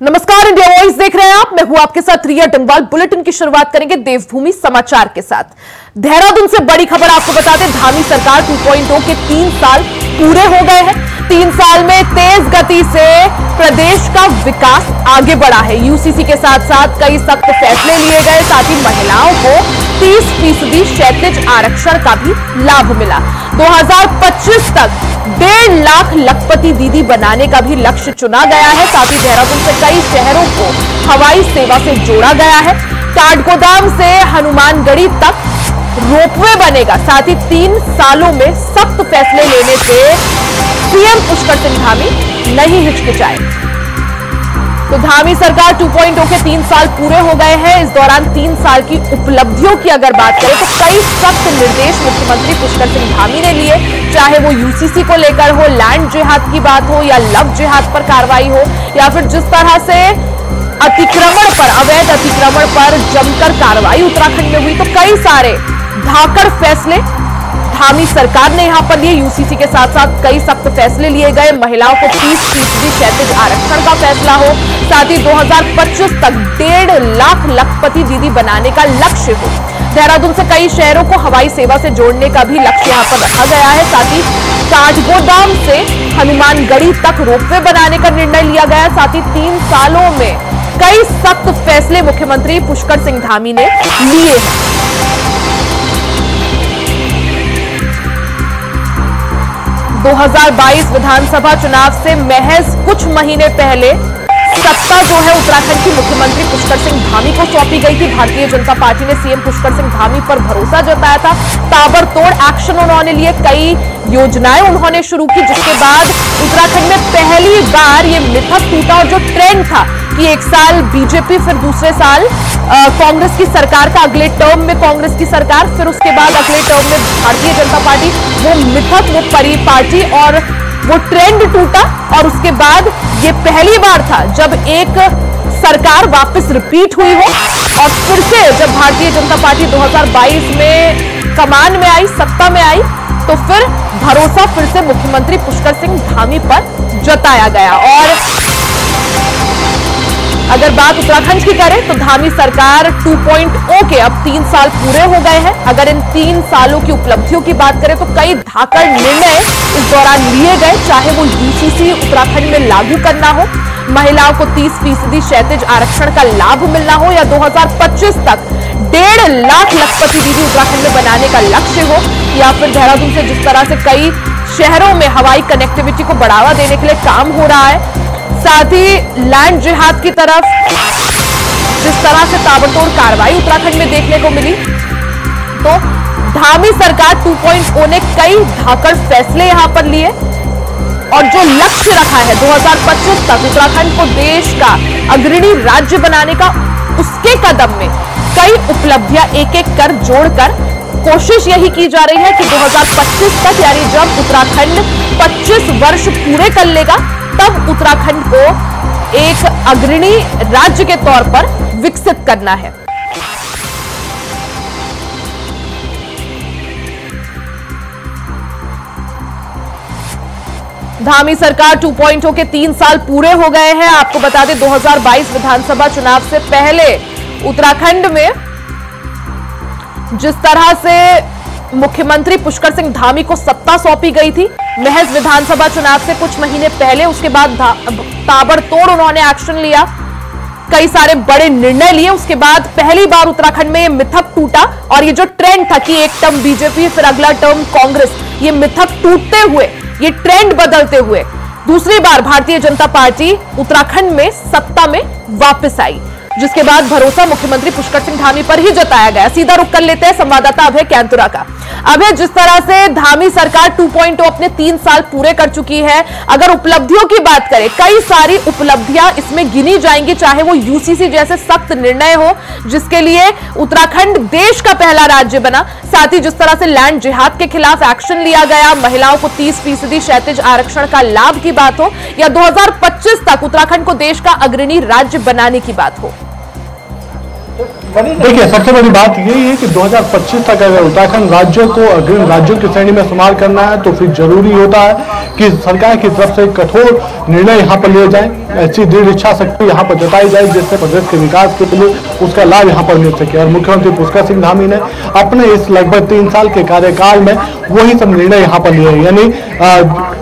नमस्कार, India voice देख रहे हैं आप। मैं हूं आपके साथ रिया डंगवाल। बुलेटिन की शुरुआत करेंगे देवभूमि समाचार के साथ। देहरादून से बड़ी खबर आपको बता दें, धामी सरकार 2.0 के 3 साल पूरे हो गए हैं। 3 साल में तेज गति से प्रदेश का विकास आगे बढ़ा है। यूसीसी के साथ साथ कई सख्त फैसले लिए गए, साथ ही महिलाओं को 30% क्षैतिज आरक्षण का भी लाभ मिला। 2025 तक 1.5 लाख लखपति दीदी बनाने का भी लक्ष्य चुना गया है। साथ ही देहरादून से कई शहरों को हवाई सेवा से जोड़ा गया है। काठगोदाम से हनुमानगढ़ी तक रोपवे बनेगा। साथ ही 3 सालों में सख्त फैसले लेने से सीएम पुष्कर सिंह धामी नहीं हिचकिचाए। तो धामी सरकार 2.0 के 3 साल पूरे हो गए हैं। इस दौरान 3 साल की उपलब्धियों की अगर बात करें तो कई सख्त निर्देश मुख्यमंत्री पुष्कर सिंह धामी ने लिए, चाहे वो यूसीसी को लेकर हो, लैंड जिहाद की बात हो या लव जिहाद पर कार्रवाई हो, या फिर जिस तरह से अतिक्रमण पर, अवैध अतिक्रमण पर जमकर कार्रवाई उत्तराखंड में हुई। तो कई सारे धाकड़ फैसले धामी सरकार ने यहां पर लिए। यूसीसी के साथ साथ कई सख्त फैसले लिए गए। महिलाओं को 30% क्षैतिज आरक्षण का फैसला हो, साथ ही 2025 तक 1.5 लाख लखपति दीदी बनाने का लक्ष्य हो। देहरादून से कई शहरों को हवाई सेवा से जोड़ने का भी लक्ष्य यहां पर रखा गया है। साथ ही काठगोदाम से हनुमानगढ़ी तक रोपवे बनाने का निर्णय लिया गया। साथ ही 3 सालों में कई सख्त फैसले मुख्यमंत्री पुष्कर सिंह धामी ने लिए हैं। दो 2022 विधानसभा चुनाव से महज कुछ महीने पहले सत्ता जो है उत्तराखंड की मुख्यमंत्री पुष्कर सिंह धामी को सौंपी गई थी। भारतीय जनता पार्टी ने सीएम पुष्कर सिंह धामी पर भरोसा जताया था। ताबड़तोड़ एक्शन उन्होंने लिए, कई योजनाएं उन्होंने शुरू की, जिसके बाद उत्तराखंड में पहली बार ये मिथक टूटा। और जो ट्रेंड था कि एक साल बीजेपी, फिर दूसरे साल कांग्रेस की सरकार का, अगले टर्म में कांग्रेस की सरकार, फिर उसके बाद अगले टर्म में भारतीय जनता पार्टी, वो मिथक, वो परिपाटी और वो ट्रेंड टूटा। और उसके बाद ये पहली बार था जब एक सरकार वापस रिपीट हुई हो। और फिर से जब भारतीय जनता पार्टी 2022 में कमान में आई, सत्ता में आई, तो फिर भरोसा फिर से मुख्यमंत्री पुष्कर सिंह धामी पर जताया गया। और अगर बात उत्तराखंड की करें तो धामी सरकार 2.0 के अब 3 साल पूरे हो गए हैं। अगर इन 3 सालों की उपलब्धियों की बात करें तो कई धाकड़ निर्णय इस दौरान लिए गए, चाहे वो यूसीसी उत्तराखंड में लागू करना हो, महिलाओं को 30% क्षैतिज आरक्षण का लाभ मिलना हो, या 2025 तक 1.5 लाख लखपति दीदी उत्तराखंड में बनाने का लक्ष्य हो, या फिर देहरादून से जिस तरह से कई शहरों में हवाई कनेक्टिविटी को बढ़ावा देने के लिए काम हो रहा है। साथ ही लैंड जिहाद की तरफ जिस तरह से ताबड़तोड़ कार्रवाई उत्तराखंड में देखने को मिली, तो धामी सरकार 2.0 ने कई धाकड़ फैसले यहां पर लिए और जो लक्ष्य रखा है 2025 तक उत्तराखंड को देश का अग्रणी राज्य बनाने का, उसके कदम में कई उपलब्धियां एक एक कर जोड़कर कोशिश यही की जा रही है कि 2025 तक, यानी जब उत्तराखंड 25 वर्ष पूरे कर लेगा, तब उत्तराखंड को एक अग्रणी राज्य के तौर पर विकसित करना है। धामी सरकार 2.0 के 3 साल पूरे हो गए हैं। आपको बता दें 2022 विधानसभा चुनाव से पहले उत्तराखंड में जिस तरह से मुख्यमंत्री पुष्कर सिंह धामी को सत्ता सौंपी गई थी महज विधानसभा चुनाव से कुछ महीने पहले, उसके बाद ताबड़तोड़ उन्होंने एक्शन लिया, कई सारे बड़े निर्णय लिए। उसके बाद पहली बार उत्तराखंड में ये मिथक टूटा और ये जो ट्रेंड था कि एक टर्म बीजेपी फिर अगला टर्म कांग्रेस, ये मिथक टूटते हुए, ये ट्रेंड बदलते हुए दूसरी बार भारतीय जनता पार्टी उत्तराखंड में सत्ता में वापस आई, जिसके बाद भरोसा मुख्यमंत्री पुष्कर सिंह धामी पर ही जताया गया। सीधा रुख कर लेते हैं संवाददाता अभय कैंतुरा का। अभय, जिस तरह से धामी सरकार 2.0 अपने 3 साल पूरे कर चुकी है, अगर उपलब्धियों की बात करें, कई सारी उपलब्धियां इसमें गिनी जाएंगी, चाहे वो यूसीसी जैसे सख्त निर्णय हो जिसके लिए उत्तराखंड देश का पहला राज्य बना, साथ ही जिस तरह से लैंड जिहाद के खिलाफ एक्शन लिया गया, महिलाओं को 30% क्षैतिज आरक्षण का लाभ की बात हो, या 2025 तक उत्तराखंड को देश का अग्रणी राज्य बनाने की बात हो। देखिए, सबसे बड़ी बात यही है कि 2025 तक अगर उत्तराखंड राज्य को अग्रिम राज्यों की श्रेणी में शुमार करना है तो फिर जरूरी होता है कि सरकार की तरफ से कठोर निर्णय यहाँ पर लिए जाएं, ऐसी दृढ़ इच्छा शक्ति यहाँ पर जताई जाए जिससे प्रदेश के विकास के लिए उसका लाभ यहाँ पर मिल सके। और मुख्यमंत्री पुष्कर सिंह धामी ने अपने इस लगभग 3 साल के कार्यकाल में वही सब निर्णय यहाँ पर लिए, यानी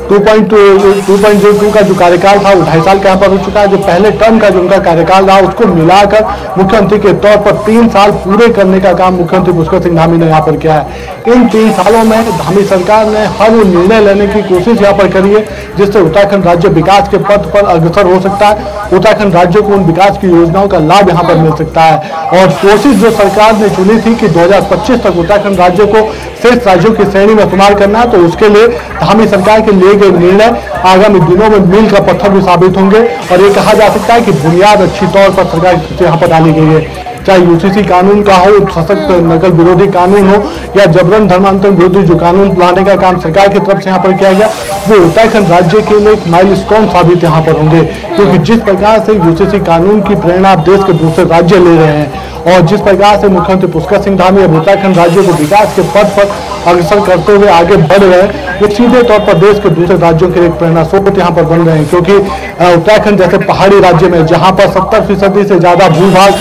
2.02 का जो कार्यकाल था वो 2.5 साल का यहाँ पर हो चुका है। जो पहले टर्म का जो उनका कार्यकाल रहा उसको मिलाकर मुख्यमंत्री के तौर पर 3 साल पूरे करने का काम मुख्यमंत्री पुष्कर सिंह धामी ने यहाँ पर किया है। इन 3 सालों में धामी सरकार ने हर वो निर्णय लेने की कोशिश यहाँ पर करी है जिससे उत्तराखंड राज्य विकास के पथ पर अग्रसर हो सकता है, उत्तराखंड राज्य को उन विकास की योजनाओं का लाभ यहाँ पर मिल सकता है। और कोशिश जो सरकार ने चुनी थी कि 2025 तक उत्तराखंड राज्य को शेष राज्यों की श्रेणी में शुमार करना है, तो उसके लिए धामी सरकार के लिए गए निर्णय आगामी दिनों में मील का पत्थर भी साबित होंगे। और ये कहा जा सकता है कि बुनियाद अच्छी तौर पर सरकार की यहाँ पर डाली गई है, चाहे यूसीसी कानून का हो, सशक्त नकल विरोधी कानून हो या जबरन धर्मांतरण विरोधी जो कानून लाने का काम सरकार की तरफ से यहाँ पर किया गया, वो उत्तराखंड राज्य के लिए एक माइलस्टोन साबित यहाँ पर होंगे। क्योंकि जिस प्रकार से यूसीसी कानून की प्रेरणा आप देश के दूसरे राज्य ले रहे हैं और जिस प्रकार से मुख्यमंत्री पुष्कर सिंह धामी अब उत्तराखंड राज्य को विकास के पथ पर अग्रसर करते हुए आगे बढ़ रहे हैं, वो सीधे तौर पर देश के दूसरे राज्यों के लिए प्रेरणा स्रोत यहाँ पर बन रहे हैं। क्योंकि उत्तराखंड जैसे पहाड़ी राज्य में जहाँ पर 70% से ज्यादा भूभाग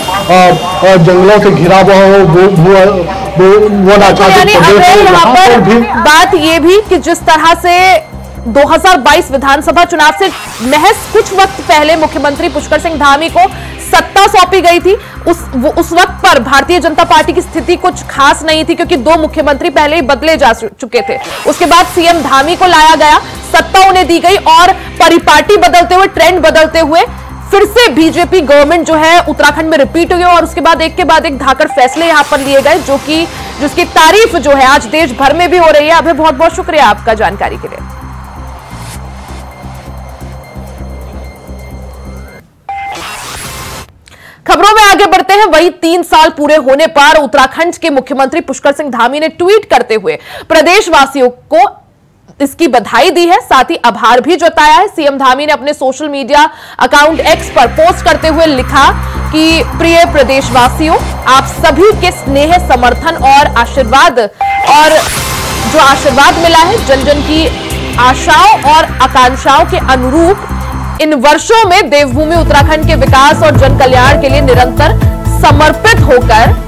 और जंगलों से घिरा हुआ हो, वो नाचादित यहाँ पर भी बात ये भी कि जिस तरह से 2022 विधानसभा चुनाव से महज कुछ वक्त पहले मुख्यमंत्री पुष्कर सिंह धामी को सत्ता सौंपी गई थी, उस वक्त पर भारतीय जनता पार्टी की स्थिति कुछ खास नहीं थी क्योंकि 2 मुख्यमंत्री पहले ही बदले जा चुके थे। उसके बाद सीएम धामी को लाया गया, सत्ता उन्हें दी गई और परिपाटी बदलते हुए, ट्रेंड बदलते हुए फिर से बीजेपी गवर्नमेंट जो है उत्तराखंड में रिपीट हुई और उसके बाद एक के बाद एक धाकड़ फैसले यहां पर लिए गए जिसकी तारीफ जो है आज देश भर में भी हो रही है। अभी बहुत बहुत शुक्रिया आपका जानकारी के लिए। खबरों में आगे बढ़ते हैं। वही 3 साल पूरे होने पर उत्तराखंड के मुख्यमंत्री पुष्कर सिंह धामी ने ट्वीट करते हुए प्रदेशवासियों को इसकी बधाई दी है, साथ ही आभार भी जताया है। सीएम धामी ने अपने सोशल मीडिया अकाउंट एक्स पर पोस्ट करते हुए लिखा कि प्रिय प्रदेशवासियों, आप सभी के स्नेह, समर्थन और आशीर्वाद और जो आशीर्वाद मिला है जन जन की आशाओं और आकांक्षाओं के अनुरूप इन वर्षों में देवभूमि उत्तराखंड के विकास और जन कल्याण के लिए निरंतर समर्पित होकर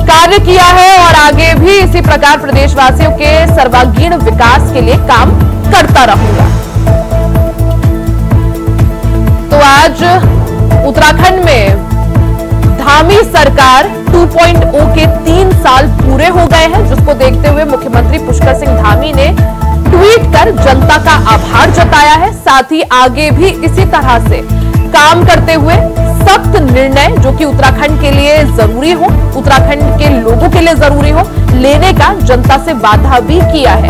कार्य किया है और आगे भी इसी प्रकार प्रदेशवासियों के सर्वांगीण विकास के लिए काम करता रहूंगा। तो आज उत्तराखंड में धामी सरकार 2.0 के 3 साल पूरे हो गए हैं, जिसको देखते हुए मुख्यमंत्री पुष्कर सिंह धामी ने ट्वीट कर जनता का आभार जताया है। साथ ही आगे भी इसी तरह से काम करते हुए सख्त निर्णय जो कि उत्तराखंड के लिए जरूरी हो, उत्तराखंड के लोगों के लिए जरूरी हो, लेने का जनता से वादा भी किया है।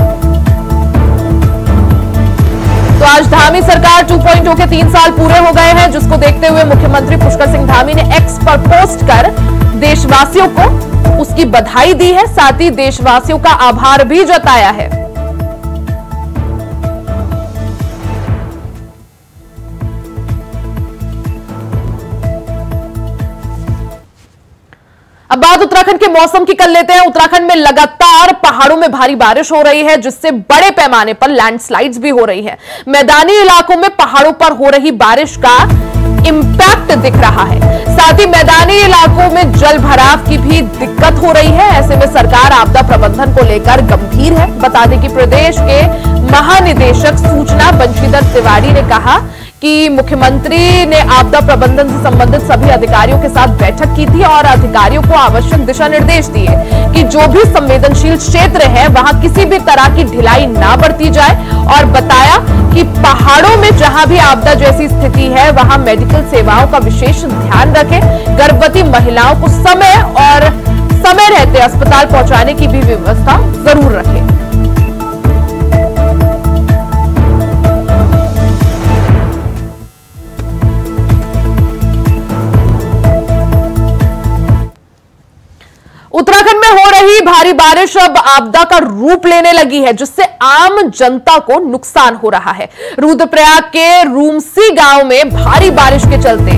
तो आज धामी सरकार 2.0 के 3 साल पूरे हो गए हैं, जिसको देखते हुए मुख्यमंत्री पुष्कर सिंह धामी ने एक्स पर पोस्ट कर देशवासियों को उसकी बधाई दी है, साथ ही देशवासियों का आभार भी जताया है। अब बात उत्तराखंड के मौसम की कर लेते हैं। उत्तराखंड में लगातार पहाड़ों में भारी बारिश हो रही है, जिससे बड़े पैमाने पर लैंडस्लाइड्स भी हो रही है। मैदानी इलाकों में पहाड़ों पर हो रही बारिश का इंपैक्ट दिख रहा है, साथ ही मैदानी इलाकों में जल भराव की भी दिक्कत हो रही है। ऐसे में सरकार आपदा प्रबंधन को लेकर गंभीर है। बता दें कि प्रदेश के महानिदेशक सूचना बंशीधर तिवारी ने कहा कि मुख्यमंत्री ने आपदा प्रबंधन से संबंधित सभी अधिकारियों के साथ बैठक की थी और अधिकारियों को आवश्यक दिशा निर्देश दिए कि जो भी संवेदनशील क्षेत्र है वहां किसी भी तरह की ढिलाई ना बरती जाए और बताया कि पहाड़ों में जहां भी आपदा जैसी स्थिति है वहां मेडिकल सेवाओं का विशेष ध्यान रखें। गर्भवती महिलाओं को समय रहते अस्पताल पहुंचाने की भी व्यवस्था जरूर रखें। उत्तराखंड में हो रही भारी बारिश अब आपदा का रूप लेने लगी है, जिससे आम जनता को नुकसान हो रहा है। रुद्रप्रयाग के रूमसी गांव में भारी बारिश के चलते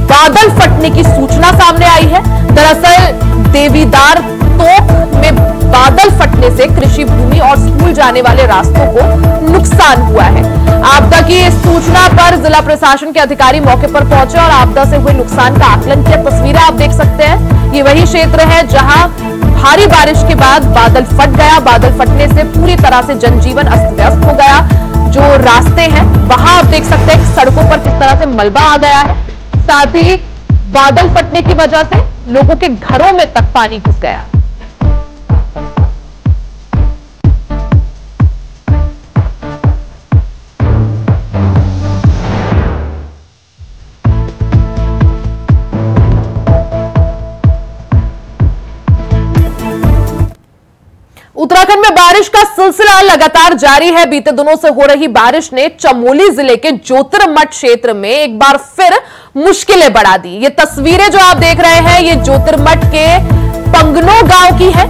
बादल फटने की सूचना सामने आई है। दरअसल देवीदार तोक में बादल फटने से कृषि भूमि और स्कूल जाने वाले रास्तों को नुकसान हुआ है। आपदा की इस सूचना पर जिला प्रशासन के अधिकारी मौके पर पहुंचे और आपदा से हुए नुकसान का आकलन किया। तस्वीरें आप देख सकते हैं, ये वही क्षेत्र है जहां भारी बारिश के बाद बादल फट गया। बादल फटने से पूरी तरह से जनजीवन अस्त व्यस्त हो गया। जो रास्ते हैं वहां आप देख सकते हैं सड़कों पर किस तरह से मलबा आ गया है। साथ ही बादल फटने की वजह से लोगों के घरों में तक पानी घुस गया। उत्तराखंड में बारिश का सिलसिला लगातार जारी है। बीते दिनों से हो रही बारिश ने चमोली जिले के ज्योतिर्मठ क्षेत्र में एक बार फिर मुश्किलें बढ़ा दी। ये तस्वीरें जो आप देख रहे हैं, ये ज्योतिर्मठ के पंगनो गांव की है,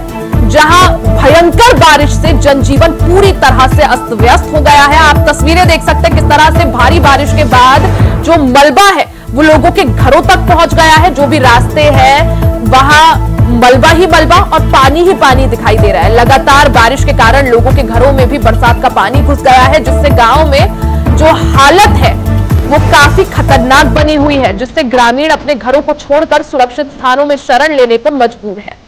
जहां भयंकर बारिश से जनजीवन पूरी तरह से अस्त व्यस्त हो गया है। आप तस्वीरें देख सकते हैं किस तरह से भारी बारिश के बाद जो मलबा है वो लोगों के घरों तक पहुंच गया है। जो भी रास्ते हैं वहां मलबा ही मलबा और पानी ही पानी दिखाई दे रहा है। लगातार बारिश के कारण लोगों के घरों में भी बरसात का पानी घुस गया है, जिससे गांव में जो हालत है वो काफी खतरनाक बनी हुई है, जिससे ग्रामीण अपने घरों को छोड़कर सुरक्षित स्थानों में शरण लेने पर मजबूर है।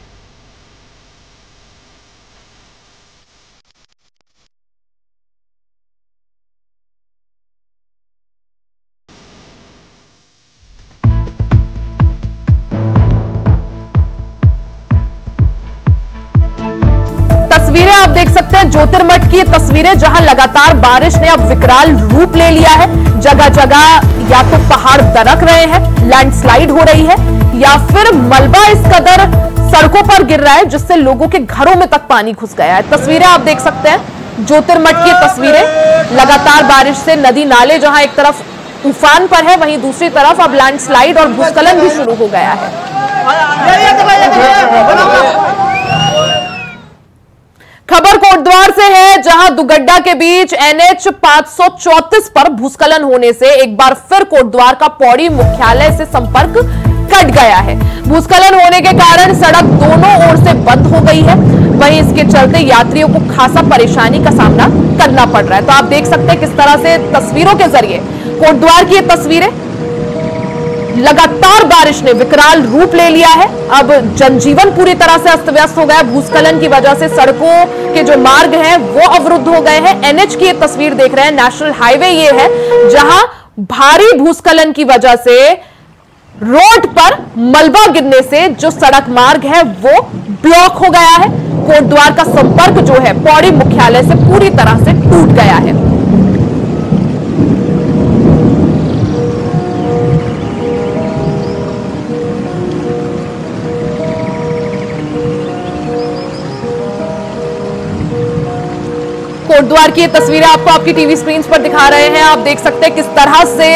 तस्वीरें आप देख सकते हैं ज्योतिर्मठ की तस्वीरें, जहां लगातार बारिश ने अब विकराल रूप ले लिया है। जगह जगह या तो पहाड़ दरक रहे हैं, लैंडस्लाइड हो रही है, या फिर मलबा इस कदर सड़कों पर गिर रहा है जिससे लोगों के घरों में तक पानी घुस गया है। तस्वीरें आप देख सकते हैं ज्योतिर्मठ की तस्वीरें। लगातार बारिश से नदी नाले जहां एक तरफ उफान पर है, वहीं दूसरी तरफ अब लैंडस्लाइड और भूस्खलन भी शुरू हो गया है। खबर कोटद्वार से है, जहां दुगड्डा के बीच NH 534 पर भूस्खलन होने से एक बार फिर कोटद्वार का पौड़ी मुख्यालय से संपर्क कट गया है। भूस्खलन होने के कारण सड़क दोनों ओर से बंद हो गई है। वहीं इसके चलते यात्रियों को खासा परेशानी का सामना करना पड़ रहा है। तो आप देख सकते हैं किस तरह से तस्वीरों के जरिए कोटद्वार की ये तस्वीरें। लगातार बारिश ने विकराल रूप ले लिया है। अब जनजीवन पूरी तरह से अस्त व्यस्त हो गया। भूस्खलन की वजह से सड़कों के जो मार्ग हैं वो अवरुद्ध हो गए हैं। NH की ये तस्वीर देख रहे हैं, नेशनल हाईवे ये है, जहां भारी भूस्खलन की वजह से रोड पर मलबा गिरने से जो सड़क मार्ग है वो ब्लॉक हो गया है। कोटद्वार का संपर्क जो है पौड़ी मुख्यालय से पूरी तरह से टूट गया है। कोटद्वार की ये तस्वीरें आपको आपकी टीवी स्क्रीन पर दिखा रहे हैं। आप देख सकते हैं किस तरह से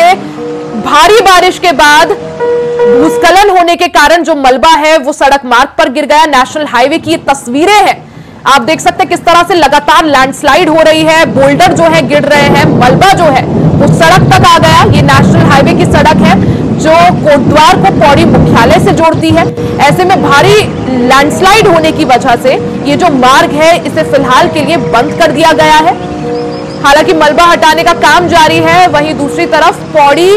भारी बारिश के बाद भूस्खलन होने के कारण जो मलबा है वो सड़क मार्ग पर गिर गया। नेशनल हाईवे की ये तस्वीरें हैं, आप देख सकते हैं किस तरह से लगातार लैंडस्लाइड हो रही है, बोल्डर जो है गिर रहे हैं, मलबा जो है वो सड़क तक आ गया। ये नेशनल हाईवे की सड़क है जो कोटद्वार को पौड़ी मुख्यालय से जोड़ती है। ऐसे में भारी लैंडस्लाइड होने की वजह से ये जो मार्ग है इसे फिलहाल के लिए बंद कर दिया गया है। हालांकि मलबा हटाने का काम जारी है। वहीं दूसरी तरफ पौड़ी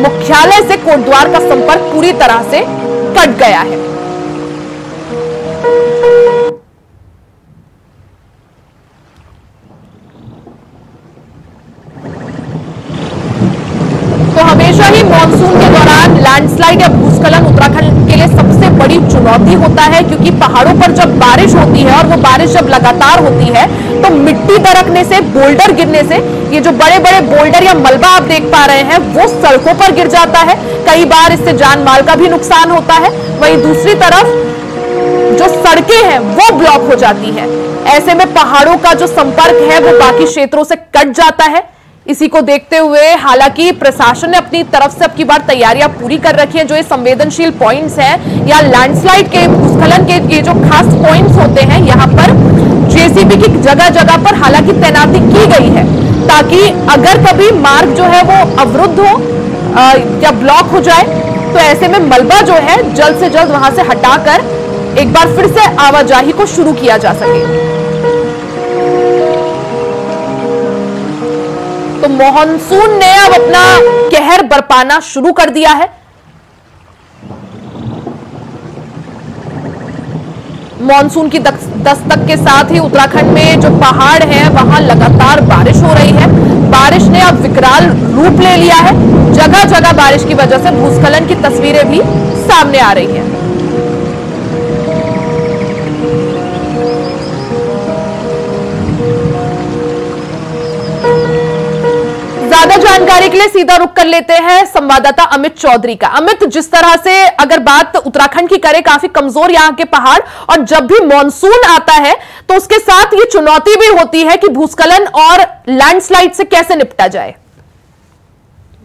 मुख्यालय से कोटद्वार का संपर्क पूरी तरह से कट गया है। तो हमेशा ही मॉनसून के दौरान लैंडस्लाइड या भूस्खलन उत्तराखंड के लिए सबसे बड़ी चुनौती होता है, क्योंकि पहाड़ों पर जब बारिश होती है और वो बारिश जब लगातार होती है तो मिट्टी दरकने से, बोल्डर गिरने से, ये जो बड़े बड़े बोल्डर या मलबा आप देख पा रहे हैं वो सड़कों पर गिर जाता है। कई बार इससे जान माल का भी नुकसान होता है। वहीं दूसरी तरफ जो सड़कें हैं वो ब्लॉक हो जाती है। ऐसे में पहाड़ों का जो संपर्क है वो बाकी क्षेत्रों से कट जाता है। इसी को देखते हुए हालांकि प्रशासन ने अपनी तरफ से अब की बार तैयारियां पूरी कर रखी हैं। जो ये संवेदनशील पॉइंट्स हैं या लैंडस्लाइड के, भूस्खलन के ये जो खास पॉइंट्स होते हैं, यहाँ पर जेसीबी की जगह जगह पर हालांकि तैनाती की गई है, ताकि अगर कभी मार्ग जो है वो अवरुद्ध हो या ब्लॉक हो जाए तो ऐसे में मलबा जो है जल्द से जल्द वहां से हटाकर एक बार फिर से आवाजाही को शुरू किया जा सके। तो मॉनसून ने अब अपना कहर बरपाना शुरू कर दिया है। मॉनसून की दस्तक के साथ ही उत्तराखंड में जो पहाड़ हैं वहां लगातार बारिश हो रही है। बारिश ने अब विकराल रूप ले लिया है। जगह जगह बारिश की वजह से भूस्खलन की तस्वीरें भी सामने आ रही हैं। ज्यादा जानकारी के लिए सीधा रुख कर लेते हैं संवाददाता अमित चौधरी का। अमित, जिस तरह से अगर बात उत्तराखंड की करें, काफी कमजोर यहाँ के पहाड़, और जब भी मॉनसून आता है तो उसके साथ ये चुनौती भी होती है कि भूस्खलन और लैंडस्लाइड से कैसे निपटा जाए।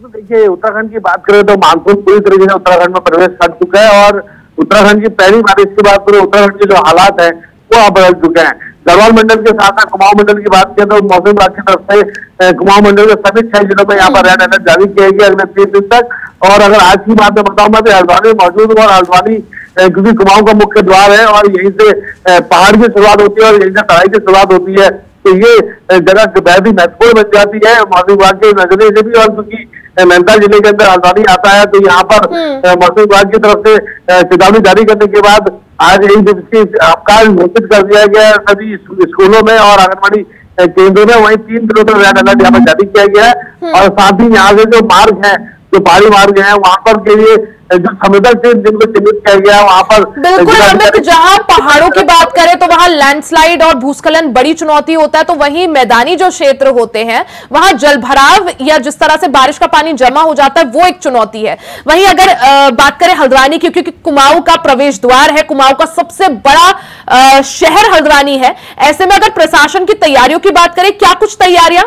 तो देखिए, उत्तराखंड की बात करें तो मानसून पूरी तरीके से उत्तराखंड में प्रवेश कर चुका है और उत्तराखंड की पहली बारिश की बात करें, उत्तराखंड के जो हालात है वो अब बदल चुके हैं। गढ़वाल मंडल के साथ साथ कुमाऊं मंडल की बात करें तो मौसम विभाग की तरफ से कुमाऊं मंडल के सभी 6 जिलों में यहाँ पर रेड अलर्ट जारी किया गया अगले 3 दिन तक। और अगर आज की बात मैं बताऊं मैं तो हल्द्वानी मौजूद हूँ और हल्द्वानी क्योंकि कुमाऊं का मुख्य द्वार है और यहीं से पहाड़ की शुरुआत होती है और यहीं से तराई की शुरुआत होती है, तो ये जगह बेहद ही महत्वपूर्ण बन जाती है मौसम विभाग के नजरिए से भी। और क्योंकि नैनीताल जिले के अंदर हल्द्वानी आता है तो यहाँ पर मौसम विभाग की तरफ से चेतावनी जारी करने के बाद आज एक दिवसीय अवकाश घोषित कर दिया गया है सभी स्कूलों में और आंगनबाड़ी केंद्रों में। वहीं 3 दिनों तक रेड अलर्ट यहाँ पर जारी किया गया है। और साथ ही यहाँ से जो मार्ग है, जो पहाड़ी मार्ग है, वहां पर के लिए जो संवेदनशील जिनको चिन्हित किया गया वहां पर बिल्कुल अमित, जहां पहाड़ों की बात करें तो वहां लैंडस्लाइड और भूस्खलन बड़ी चुनौती होता है, तो वहीं मैदानी जो क्षेत्र होते हैं वहां जलभराव या जिस तरह से बारिश का पानी जमा हो जाता है वो एक चुनौती है। वहीं अगर बात करें हल्द्वानी की, क्योंकि कुमाऊं का प्रवेश द्वार है, कुमाऊं का सबसे बड़ा शहर हल्द्वानी है, ऐसे में अगर प्रशासन की तैयारियों की बात करें, क्या कुछ तैयारियां?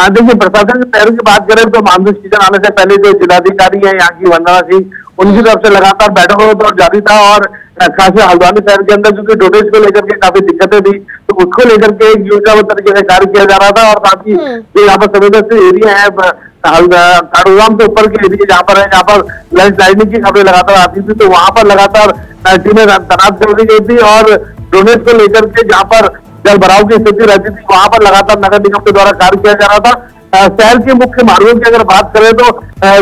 देखिए, प्रशासन की तैयारी की बात करें तो मानसून सीजन आने से पहले जो जिलाधिकारी है यहाँ की वंदना सिंह, उनकी तरफ से लगातार बैठकों का दौर जारी था। और खासकर हल्द्वानी शहर के अंदर क्योंकि ड्रेनेज को लेकर के काफी दिक्कतें थी तो उसको लेकर के एक योजनाबद्ध तरीके से कार्य किया जा रहा था। और साथ ही जो यहाँ पर संवेदनशील एरिया है काडूराम से ऊपर के एरिया जहाँ पर लैंडस्लाइडिंग की खबरें लगातार आती थी, तो वहां पर लगातार टीमें तैनात कर दी गई थी। और ड्रेनेज को लेकर के जहाँ पर जल भराव की स्थिति रहती थी वहां पर लगातार नगर निगम के द्वारा कार्य किया जा रहा था। शहर के मुख्य मार्गों की अगर बात करें तो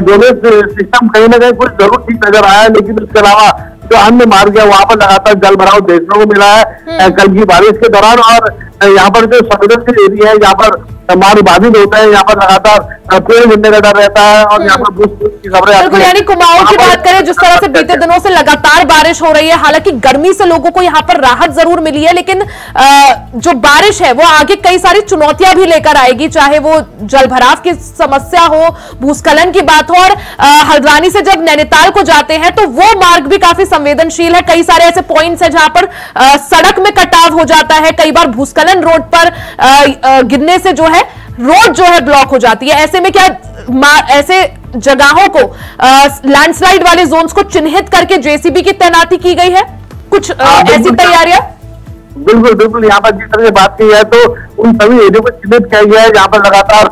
ड्रेनेज सिस्टम कहीं ना कहीं कुछ जरूर ठीक नजर आया है, लेकिन उसके अलावा जो अन्य मार्ग है वहां पर लगातार जल भराव देखने को मिला है कल की बारिश के दौरान। और यहाँ पर जो संवेदनशील एरिया है, यहाँ पर मार्ग बाधित होता है, यहाँ पर लगातार पेड़ गिरने का डर रहता है और यहाँ पर भूस्खलन की खबरें आती हैं। यानी कुमाऊं की बात करें, जिस तरह से बीते दिनों से लगातार बारिश हो रही है, हालांकि गर्मी से लोगों को यहाँ पर राहत जरूर मिली है, लेकिन जो बारिश है वो आगे कई सारी चुनौतियां भी लेकर आएगी, चाहे वो जलभराव की समस्या हो, भूस्खलन की बात हो। और हल्द्वानी से जब नैनीताल को जाते हैं तो वो मार्ग भी काफी संवेदनशील है। कई सारे ऐसे पॉइंट्स हैं जहां पर सड़क में कटाव हो जाता है, कई बार भूस्खलन रोड पर गिरने से जो है रोड जो है ब्लॉक हो जाती है। ऐसे में क्या ऐसे जगहों को लैंडस्लाइड वाले जोन्स को चिन्हित करके जेसीबी की तैनाती की गई है? कुछ ऐसी तैयारियां? बिल्कुल बिल्कुल, यहाँ पर जिस तरह से बात की है तो उन सभी एरियो को चिन्हित किया गया है जहाँ पर लगातार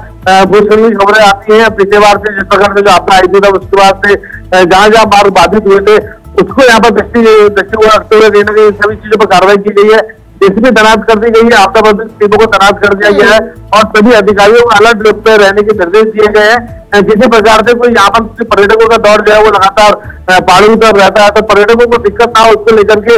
भूस्खलन की खबरें आती हैं। पिछले बार से जिस प्रकार से जो आपदा आई थी तब उसके बाद से जहाँ जहाँ मार्ग बाधित हुए थे उसको यहाँ पर दृष्टि रखते हुए कहीं ना कहीं सभी चीजों पर कार्रवाई की गई है। जेसीबी तैनात कर दी गई है, आपदा प्रबंधन टीमों को तैनात कर दिया गया है और सभी अधिकारियों को अलर्ट पे रहने के निर्देश दिए गए हैं। किसी प्रकार से कोई यहाँ पर पर्यटकों का दौर जो है वो लगातार पहाड़ों की तरफ रहता है तो पर्यटकों को दिक्कत ना हो उसको लेकर के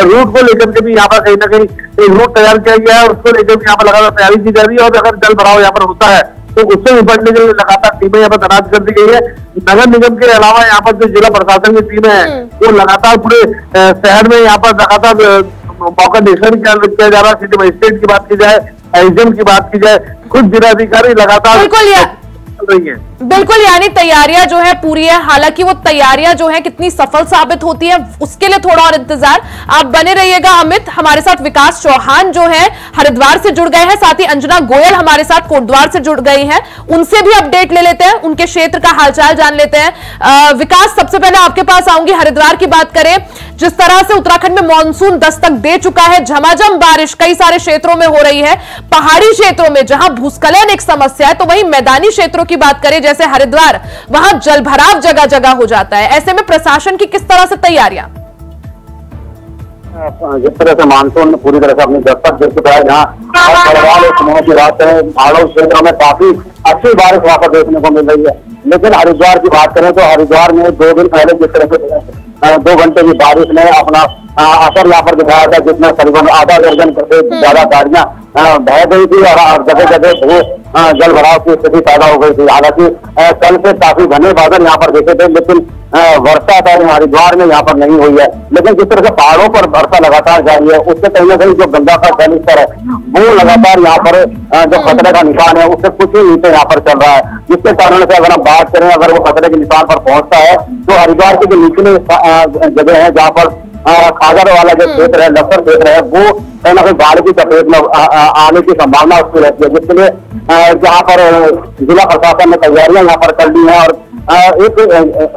रूट को लेकर के भी यहाँ पर कहीं ना कहीं एक रूट तैयार किया गया है, उसको लेकर भी यहाँ पर लगातार तैयारी की जा रही है। और अगर जल भराव यहाँ पर होता है तो उससे निपटने के लिए लगातार टीमें यहाँ पर तैनात कर दी गई है। नगर निगम के अलावा यहाँ पर जो जिला प्रशासन की टीमें हैं वो लगातार पूरे शहर में यहाँ पर लगातार मौका निरीक्षण किया जा रहा है। सिटी मजिस्ट्रेट की बात की जाए, एसडीएम की बात की जाए, खुद जिलाधिकारी लगातार चल रही है। बिल्कुल, यानी तैयारियां जो है पूरी है। हालांकि वो तैयारियां जो है कितनी सफल साबित होती है उसके लिए थोड़ा और इंतजार आप बने रहिएगा। अमित, हमारे साथ विकास चौहान जो है हरिद्वार से जुड़ गए हैं, साथ ही अंजना गोयल हमारे साथ कोटद्वार से जुड़ गई हैं, उनसे भी अपडेट ले लेते हैं, उनके क्षेत्र का हालचाल जान लेते हैं। विकास, सबसे पहले आपके पास आऊंगी। हरिद्वार की बात करें, जिस तरह से उत्तराखंड में मानसून दस्तक दे चुका है, झमाझम बारिश कई सारे क्षेत्रों में हो रही है, पहाड़ी क्षेत्रों में जहां भूस्खलन एक समस्या है, तो वहीं मैदानी क्षेत्रों की बात करें जैसे हरिद्वार, वहां जलभराव जगह जगह हो जाता है। ऐसे में प्रशासन की किस तरह से तैयारियां? जिस तरह से मानसून पूरी तरह से अपनी दस्तक दे चुका है, जहाँ समय की रात है, पहाड़ों क्षेत्रों में काफी अच्छी बारिश वहां पर देखने को मिल रही है। लेकिन हरिद्वार की बात करें तो हरिद्वार में 2 दिन पहले जिस तरह से 2 घंटे की बारिश ने अपना असर यहाँ पर दिखाया था, जिसमें करीबन आधा दर्जन से ज्यादा गाड़ियां बह गई थी और जगह जगह जल भराव की स्थिति पैदा हो गई थी। हालांकि कल से काफी घने बादल यहाँ पर देखे थे, लेकिन वर्षा का हरिद्वार में यहाँ पर नहीं हुई है। लेकिन जिस तरह से पहाड़ों पर वर्षा लगातार जारी है, उससे कहीं ना कहीं जो गंगा का जल स्तर है वो लगातार यहाँ पर जो खतरे का निशान है उससे कुछ ही नीचे यहाँ पर चल रहा है, जिसके कारण से अगर हम बात करें, अगर वो खतरे के निशान पर पहुंचता है तो हरिद्वार की जो निचले जगह है जहाँ पर खागर वाला जो क्षेत्र है, लक्सर क्षेत्र है, वो कहीं ना कहीं बाढ़ की चपेट में आने की संभावना उसकी रहती है, जिसके लिए जहाँ पर जिला प्रशासन ने तैयारियां यहाँ पर कर ली है। और एक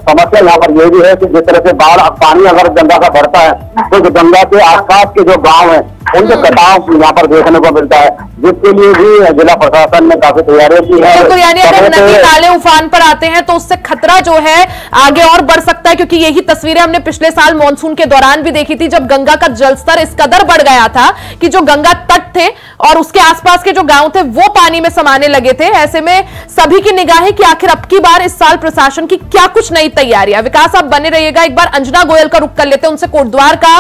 समस्या यहाँ पर ये भी है कि जिस तरह से बाढ़ पानी अगर गंगा का बढ़ता है तो जो गंगा के आसपास के जो गांव हैं उनके कटाव यहाँ पर देखने को मिलता है, जिसके लिए भी जिला प्रशासन ने काफी तैयारियां की है। तो यानी अगर नदी नाले उफान पर आते हैं तो उससे खतरा जो है आगे और बढ़ सकता है, क्योंकि यही तस्वीरें हमने पिछले साल मानसून के दौरान भी देखी थी, जब गंगा का जलस्तर इस कदर बढ़ गया था कि जो गंगा तट थे और उसके आसपास के जो गांव थे वो पानी में समाने लगे थे। ऐसे में सभी की निगाहें कि आखिर अब की बार इस साल प्रशासन की क्या कुछ नई तैयारियां। विकास, आप बने रहिएगा, एक बार अंजना गोयल का रुख कर लेते हैं, उनसे कोटद्वार का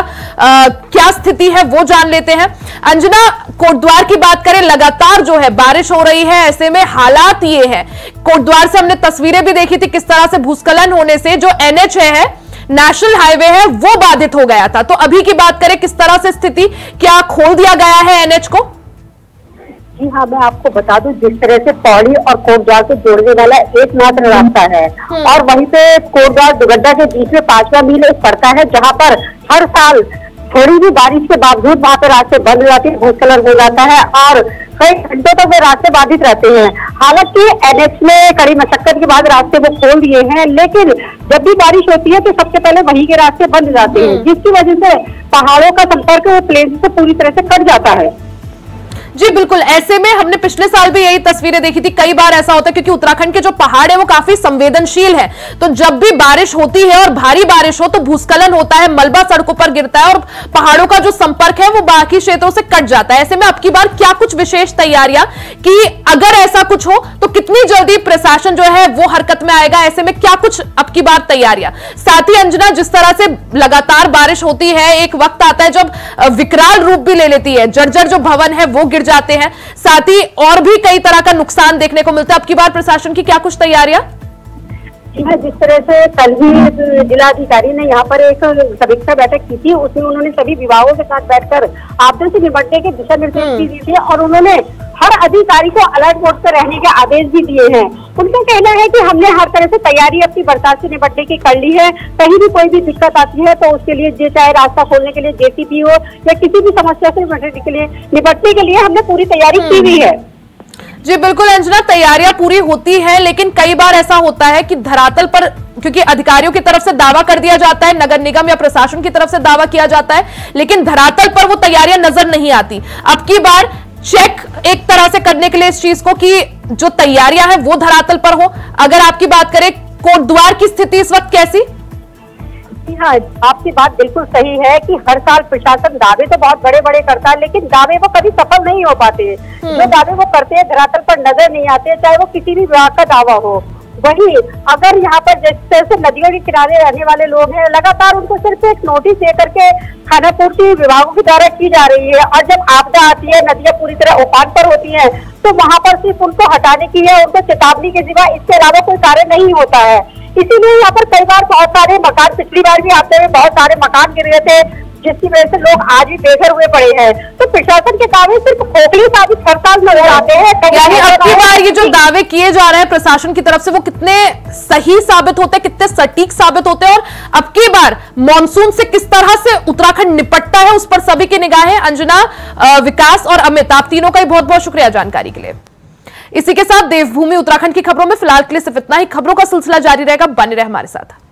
क्या स्थिति है वो जान लेते हैं। अंजना, कोटद्वार की बात करें, लगातार जो है बारिश हो रही है, ऐसे में हालात ये है, कोटद्वार से हमने तस्वीरें भी देखी थी किस तरह से भूस्खलन होने से जो NH है, नेशनल हाईवे है, वो बाधित हो गया था। तो अभी की बात करें किस तरह से स्थिति, क्या खोल दिया गया है NH को? जी हाँ, मैं आपको बता दूं, जिस तरह से पौड़ी और कोटद्वार को जोड़ने वाला एकमात्र रास्ता है और वहीं पे कोटद्वार दुगड्डा के बीच में 5वां मील एक पड़ता है, जहाँ पर हर साल थोड़ी भी बारिश के बावजूद वहाँ पे रास्ते बंद हो जाते हैं, भूस्खलन हो जाता है और कई घंटों तक वे रास्ते बाधित रहते हैं। हालांकि NH में कड़ी मशक्कत के बाद रास्ते वो खोल दिए हैं, लेकिन जब भी बारिश होती है तो सबसे पहले वहीं के रास्ते बंद जाते हैं, जिसकी वजह से पहाड़ों का संपर्क वो प्लेन से पूरी तरह से कट जाता है। जी बिल्कुल, ऐसे में हमने पिछले साल भी यही तस्वीरें देखी थी। कई बार ऐसा होता है क्योंकि उत्तराखंड के जो पहाड़ है वो काफी संवेदनशील है, तो जब भी बारिश होती है और भारी बारिश हो तो भूस्खलन होता है, मलबा सड़कों पर गिरता है और पहाड़ों का जो संपर्क है वो बाकी क्षेत्रों से कट जाता है। ऐसे में अब की बार क्या कुछ विशेष तैयारियां कि अगर ऐसा कुछ हो तो कितनी जल्दी प्रशासन जो है वो हरकत में आएगा? ऐसे में क्या कुछ अब की बार तैयारियां? साथ ही अंजना, जिस तरह से लगातार बारिश होती है, एक वक्त आता है जब विकराल रूप भी ले लेती है, जर्जर जो भवन है वो जाते हैं, साथ ही और भी कई तरह का नुकसान देखने को मिलता है। अब की बार प्रशासन की क्या कुछ तैयारियां? जिस तरह से कल ही जिलाधिकारी ने यहाँ पर एक समीक्षा बैठक की थी, उसमें उन्होंने सभी विभागों के साथ बैठकर आपदा से निपटने के दिशा निर्देश भी दिए थे और उन्होंने हर अधिकारी को अलर्ट मोड पर रहने के आदेश भी दिए हैं। उनका कहना है कि हमने हर तरह से तैयारी अपनी बरसात से निपटने की कर ली है, कहीं भी कोई भी दिक्कत आती है तो उसके लिए चाहे रास्ता खोलने के लिए JCB हो या किसी भी समस्या से निपटने के लिए हमने पूरी तैयारी की हुई है। जी बिल्कुल अंजना, तैयारियां पूरी होती है, लेकिन कई बार ऐसा होता है कि धरातल पर, क्योंकि अधिकारियों की तरफ से दावा कर दिया जाता है, नगर निगम या प्रशासन की तरफ से दावा किया जाता है, लेकिन धरातल पर वो तैयारियां नजर नहीं आती। अब की बार चेक एक तरह से करने के लिए इस चीज को कि जो तैयारियां हैं वो धरातल पर हो। अगर आपकी बात करें, कोटद्वार की स्थिति इस वक्त कैसी? हाँ, आपकी बात बिल्कुल सही है कि हर साल प्रशासन दावे तो बहुत बड़े बड़े करता है, लेकिन दावे वो कभी सफल नहीं हो पाते। जो दावे वो करते हैं धरातल पर नजर नहीं आते, चाहे वो किसी भी विभाग का दावा हो। वही अगर यहाँ पर जिस तरह से नदियों के किनारे रहने वाले लोग हैं, लगातार उनको सिर्फ एक नोटिस दे करके खाना पूर्ति विभागों के द्वारा की जा रही है, और जब आपदा आती है, नदियां पूरी तरह उफान पर होती हैं, तो वहां पर सिर्फ उनको हटाने की है, उनको चेतावनी के सिवा इसके अलावा कोई कार्य नहीं होता है। इसीलिए यहाँ पर कई बार बहुत सारे मकान, पिछली बार भी आपते हुए बहुत सारे मकान गिर गए थे, जिसकी वजह से लोग आज भी बेघर हुए पड़े हैं। तो प्रशासन के दावे सिर्फ खोखली साबित हर साल नजर आते हैं। यानी अब की बार ये जो दावे किए जा रहे हैं प्रशासन की तरफ से, वो कितने सही साबित होते हैं, कितने सटीक साबित होते हैं, और अब की बार मॉनसून से किस तरह से उत्तराखंड निपटता है उस पर सभी की निगाहें। अंजना, विकास और अमित, आप तीनों का ही बहुत बहुत शुक्रिया जानकारी के लिए। इसी के साथ देवभूमि उत्तराखंड की खबरों में फिलहाल के लिए सिर्फ इतना ही। खबरों का सिलसिला जारी रहेगा, बने रहे हमारे साथ।